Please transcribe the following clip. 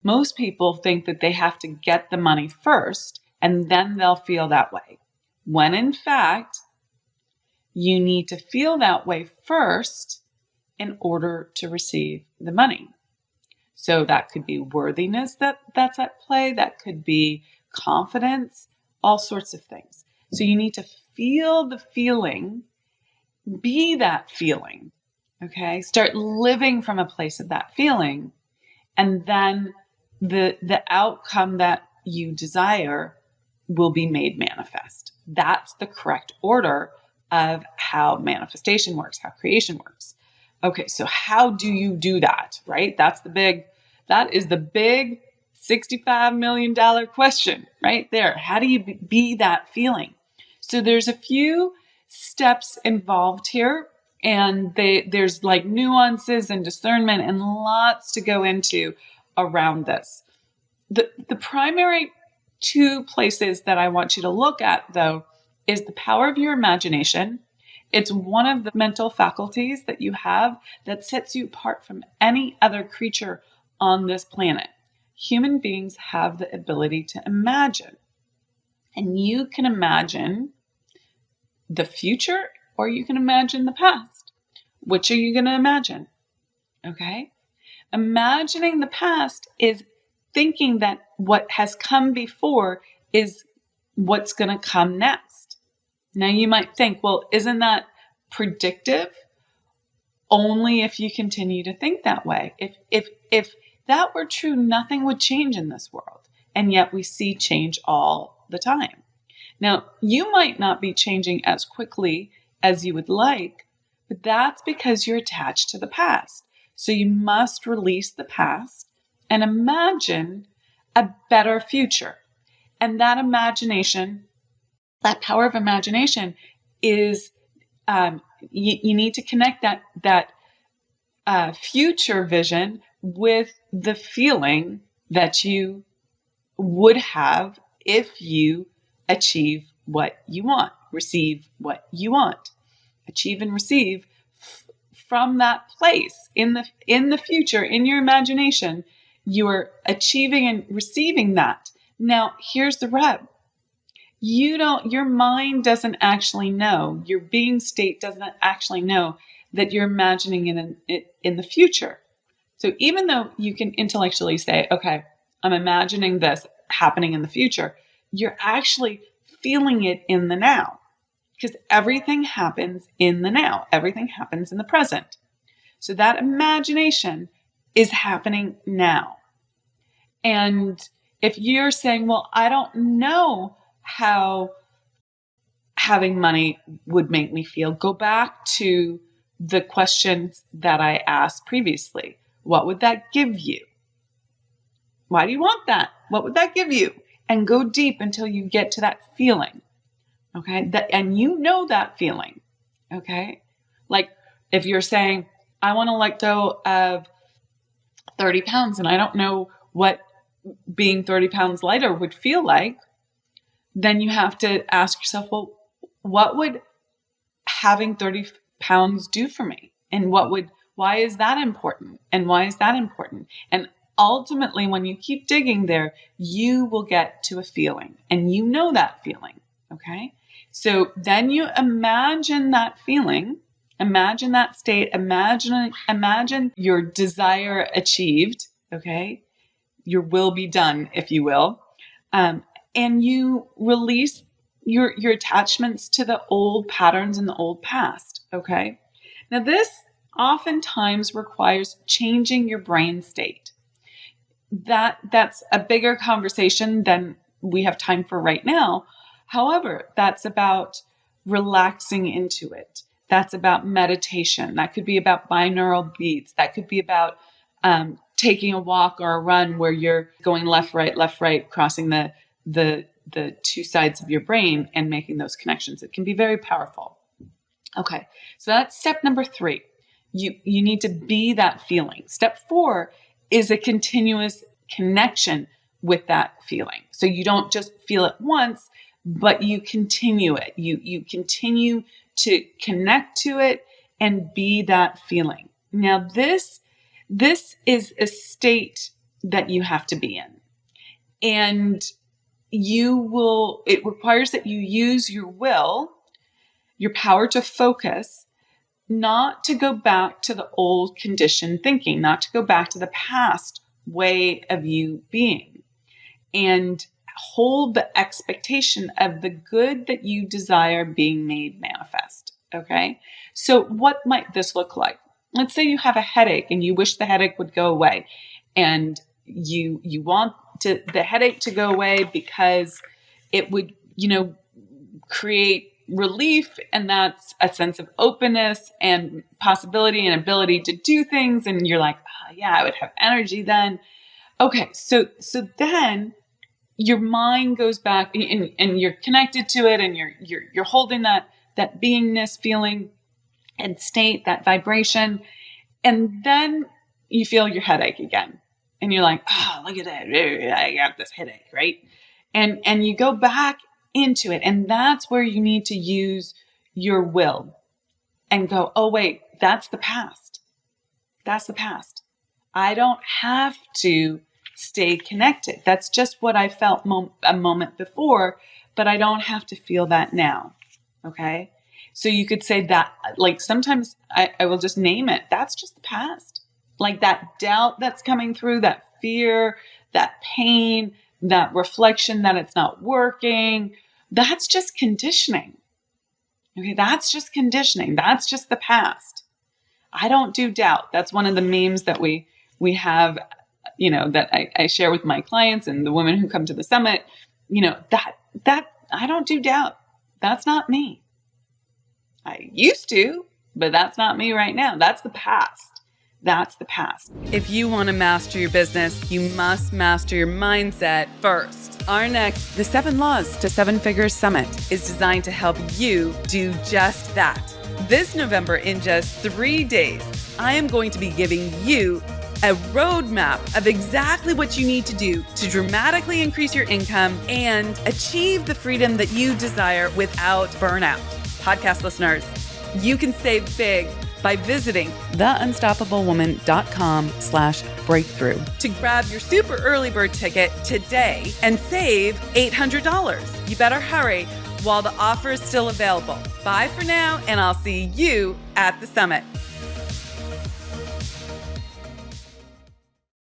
Most people think that they have to get the money first and then they'll feel that way. When in fact, you need to feel that way first in order to receive the money. So that could be worthiness that's at play. That could be confidence, all sorts of things. So you need to feel the feeling, be that feeling, okay? Start living from a place of that feeling. And then the outcome that you desire will be made manifest. That's the correct order of how manifestation works, how creation works. Okay, so how do you do that, right? That is the big $65 million question right there. How do you be that feeling? So there's a few steps involved here, and there's like nuances and discernment and lots to go into around this. The primary two places that I want you to look at, though, is the power of your imagination. It's one of the mental faculties that you have that sets you apart from any other creature on this planet. Human beings have the ability to imagine. And you can imagine the future or you can imagine the past. Which are you going to imagine? Okay? Imagining the past is thinking that what has come before is what's going to come next. Now you might think, well, isn't that predictive? Only if you continue to think that way. If that were true, nothing would change in this world. And yet we see change all the time. Now, you might not be changing as quickly as you would like, but that's because you're attached to the past. So you must release the past and imagine a better future. And that imagination, that power of imagination is, you need to connect that future vision with the feeling that you would have if you achieve what you want, receive what you want. Achieve and receive from that place in the future, in your imagination, you're achieving and receiving that. Now, here's the rub. Your mind doesn't actually know, your being state doesn't actually know that you're imagining it in the future. So even though you can intellectually say, okay, I'm imagining this happening in the future, you're actually feeling it in the now. Because everything happens in the now. Everything happens in the present. So that imagination is happening now. And if you're saying, well, I don't know how having money would make me feel, go back to the questions that I asked previously. What would that give you? Why do you want that? What would that give you? And go deep until you get to that feeling. Okay, and you know that feeling. Okay, like if you're saying, I want to let go of 30 pounds and I don't know what being 30 pounds lighter would feel like, then you have to ask yourself, well, what would having 30 pounds do for me? And why is that important? And why is that important? And ultimately, when you keep digging there, you will get to a feeling, and you know that feeling. Okay. So then you imagine that feeling, imagine that state, imagine your desire achieved, okay? Your will be done, if you will. And you release your attachments to the old patterns and the old past, okay? Now this oftentimes requires changing your brain state. That's a bigger conversation than we have time for right now. However, that's about relaxing into it. That's about meditation. That could be about binaural beats. That could be about taking a walk or a run where you're going left, right, crossing the two sides of your brain and making those connections. It can be very powerful. Okay, so that's step number 3. You need to be that feeling. Step 4 is a continuous connection with that feeling. So you don't just feel it once, but you continue it. You continue to connect to it and be that feeling. Now this is a state that you have to be in. And it requires that you use your will, your power to focus, not to go back to the old conditioned thinking, not to go back to the past way of you being, and hold the expectation of the good that you desire being made manifest. Okay. So what might this look like? Let's say you have a headache and you wish the headache would go away, and you want the headache to go away because it would, create relief, and that's a sense of openness and possibility and ability to do things, and you're like, oh, yeah, I would have energy then. Okay, so then your mind goes back, and you're connected to it, and you're holding that beingness feeling and state, that vibration, and then you feel your headache again, and you're like, oh, look at that, I got this headache, right? And you go back into it, and that's where you need to use your will and go, oh wait, that's the past. That's the past. I don't have to stay connected. That's just what I felt a moment before, but I don't have to feel that now. Okay? So you could say that, like, sometimes I will just name it. That's just the past. Like that doubt that's coming through, that fear, that pain, that reflection that it's not working, that's just conditioning. Okay, that's just conditioning. That's just the past. I don't do doubt. That's one of the memes that we have, that I share with my clients and the women who come to the summit. That I don't do doubt. That's not me. I used to, but that's not me right now. That's the past. That's the past. If you want to master your business, you must master your mindset first. Our next, the 7 Laws to 7 Figures Summit, is designed to help you do just that. This November, in just 3 days, I am going to be giving you a roadmap of exactly what you need to do to dramatically increase your income and achieve the freedom that you desire without burnout. Podcast listeners, you can save big by visiting theunstoppablewoman.com/breakthrough to grab your super early bird ticket today and save $800. You better hurry while the offer is still available. Bye for now, and I'll see you at the summit.